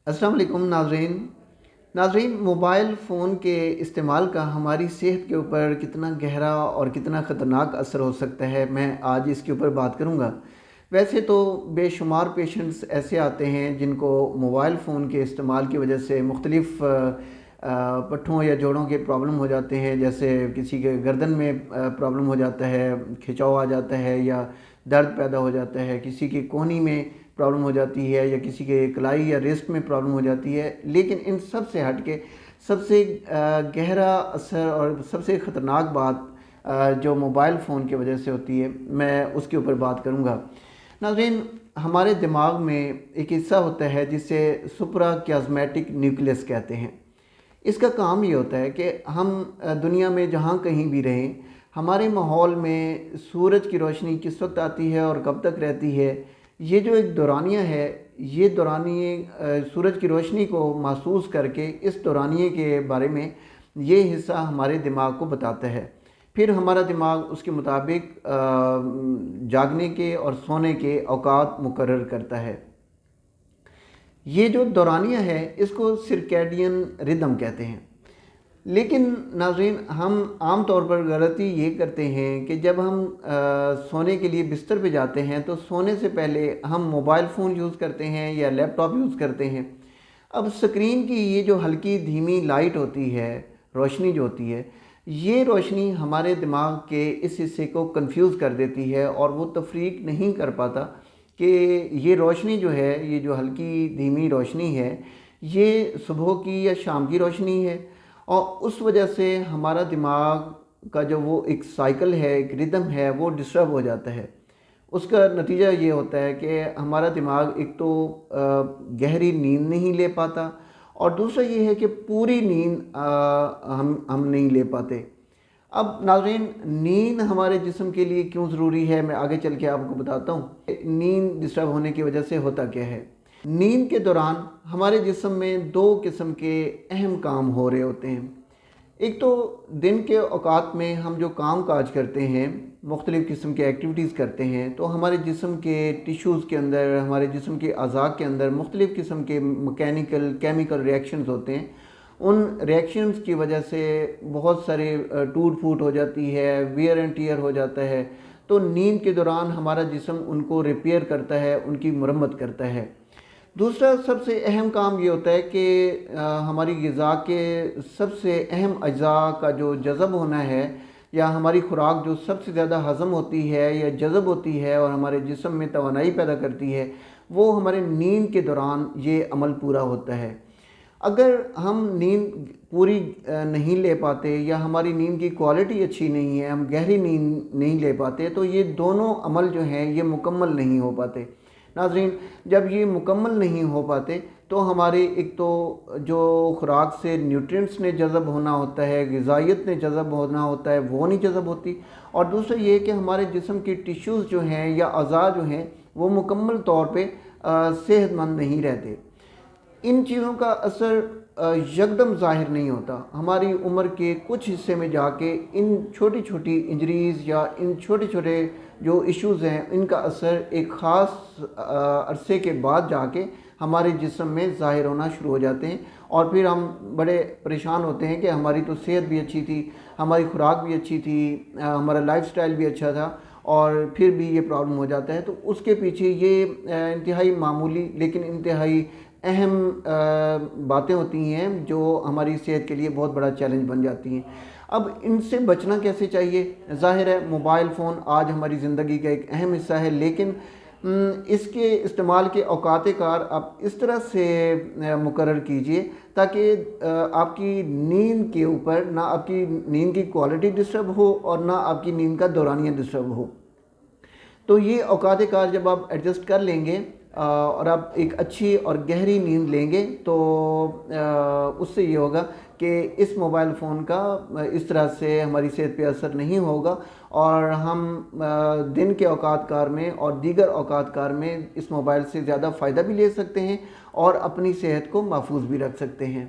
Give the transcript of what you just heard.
अस्सलाम वालेकुम नाज़रीन, मोबाइल फ़ोन के इस्तेमाल का हमारी सेहत के ऊपर कितना गहरा और कितना ख़तरनाक असर हो सकता है, मैं आज इसके ऊपर बात करूँगा। वैसे तो बेशुमार पेशेंट्स ऐसे आते हैं जिनको मोबाइल फ़ोन के इस्तेमाल की वजह से मुख्तलिफ़ पट्ठों या जोड़ों के प्रॉब्लम हो जाते हैं। जैसे किसी के गर्दन में प्रॉब्लम हो जाता है, खिंचाव आ जाता है या दर्द पैदा हो जाता है, किसी की कोहनी में प्रॉब्लम हो जाती है या किसी के कलाई या रिस्ट में प्रॉब्लम हो जाती है। लेकिन इन सब से हट के सबसे गहरा असर और सबसे ख़तरनाक बात जो मोबाइल फ़ोन की वजह से होती है, मैं उसके ऊपर बात करूँगा। नाज़रीन, हमारे दिमाग में एक हिस्सा होता है जिसे सुप्रा क्याज़्मेटिक न्यूक्लियस कहते हैं। इसका काम ये होता है कि हम दुनिया में जहाँ कहीं भी रहें, हमारे माहौल में सूरज की रोशनी किस वक्त आती है और कब तक रहती है, ये जो एक दौरानिया है, ये दौरानिए सूरज की रोशनी को महसूस करके इस दौरानिए के बारे में ये हिस्सा हमारे दिमाग को बताता है। फिर हमारा दिमाग उसके मुताबिक जागने के और सोने के औकात मुकर्रर करता है। ये जो दौरानिया है इसको सिरकैडियन रिदम कहते हैं। लेकिन नाज़रीन, हम आम तौर पर गलती ये करते हैं कि जब हम सोने के लिए बिस्तर पे जाते हैं तो सोने से पहले हम मोबाइल फ़ोन यूज़ करते हैं या लैपटॉप यूज़ करते हैं। अब स्क्रीन की ये जो हल्की धीमी लाइट होती है, रोशनी जो होती है, ये रोशनी हमारे दिमाग के इस हिस्से को कंफ्यूज कर देती है और वो तफरीक नहीं कर पाता कि ये रोशनी जो है, ये जो हल्की धीमी रोशनी है, ये सुबह की या शाम की रोशनी है। और उस वजह से हमारा दिमाग का जो वो एक साइकिल है, एक रिदम है, वो डिस्टर्ब हो जाता है। उसका नतीजा ये होता है कि हमारा दिमाग एक तो गहरी नींद नहीं ले पाता और दूसरा ये है कि पूरी नींद हम नहीं ले पाते। अब नाज़रीन, नींद हमारे जिस्म के लिए क्यों ज़रूरी है, मैं आगे चल के आपको बताता हूँ। नींद डिस्टर्ब होने की वजह से होता क्या है। नींद के दौरान हमारे जिस्म में दो किस्म के अहम काम हो रहे होते हैं। एक तो दिन के औकात में हम जो काम काज करते हैं, मुख्तलिफ़ किस्म के एक्टिविटीज़ करते हैं, तो हमारे जिस्म के टिश्यूज़ के अंदर, हमारे जिस्म के अज़ा के अंदर मुख्तलिफ़ किस्म के मैकेनिकल केमिकल रिएक्शंस होते हैं। उन रिएक्शंस की वजह से बहुत सारे टूट फूट हो जाती है, वियर एंड टियर हो जाता है। तो नींद के दौरान हमारा जिस्म उनको रिपेयर करता है, उनकी मरम्मत करता है। दूसरा सबसे अहम काम ये होता है कि हमारी ग़िज़ा के सबसे अहम अज्जा का जो जज़ब होना है, या हमारी खुराक जो सबसे ज़्यादा हज़म होती है या जज़ब होती है और हमारे जिस्म में तवानाई पैदा करती है, वो हमारे नींद के दौरान ये अमल पूरा होता है। अगर हम नींद पूरी नहीं ले पाते या हमारी नींद की क्वालिटी अच्छी नहीं है, हम गहरी नींद नहीं ले पाते, तो ये दोनों अमल जो हैं ये मुकम्मल नहीं हो पाते। नाज़रीन, जब ये मुकम्मल नहीं हो पाते तो हमारे एक तो जो खुराक से न्यूट्रिएंट्स ने जज़ब होना होता है, ग़िज़ाइयत ने जज़ब होना होता है, वो नहीं जज़ब होती। और दूसरा ये कि हमारे जिस्म की टिश्यूज़ जो हैं या अज़ा जो हैं वो मुकम्मल तौर पे सेहतमंद नहीं रहते। इन चीज़ों का असर यकदम ज़ाहिर नहीं होता। हमारी उम्र के कुछ हिस्से में जाके इन छोटी छोटी इंजरीज़ या इन छोटे छोटे जो इश्यूज़ हैं, इनका असर एक ख़ास अरसे के बाद जाके हमारे जिस्म में ज़ाहिर होना शुरू हो जाते हैं। और फिर हम बड़े परेशान होते हैं कि हमारी तो सेहत भी अच्छी थी, हमारी खुराक भी अच्छी थी, हमारा लाइफस्टाइल भी अच्छा था, और फिर भी ये प्रॉब्लम हो जाता है। तो उसके पीछे ये इंतहाई मामूली लेकिन इंतहाई अहम बातें होती हैं जो हमारी सेहत के लिए बहुत बड़ा चैलेंज बन जाती हैं। अब इनसे बचना कैसे चाहिए? ज़ाहिर है मोबाइल फ़ोन आज हमारी ज़िंदगी का एक अहम हिस्सा है, लेकिन इसके इस्तेमाल के औकात कार आप इस तरह से मुकर्रर कीजिए ताकि आपकी नींद के ऊपर ना आपकी नींद की क्वालिटी डिस्टर्ब हो और ना आपकी नींद का दौरानिया डिस्टर्ब हो। तो ये औकात कार जब आप एडजस्ट कर लेंगे और आप एक अच्छी और गहरी नींद लेंगे तो उससे ये होगा कि इस मोबाइल फ़ोन का इस तरह से हमारी सेहत पे असर नहीं होगा और हम दिन के औकात कार में और दीगर औकात कार में इस मोबाइल से ज़्यादा फ़ायदा भी ले सकते हैं और अपनी सेहत को महफूज भी रख सकते हैं।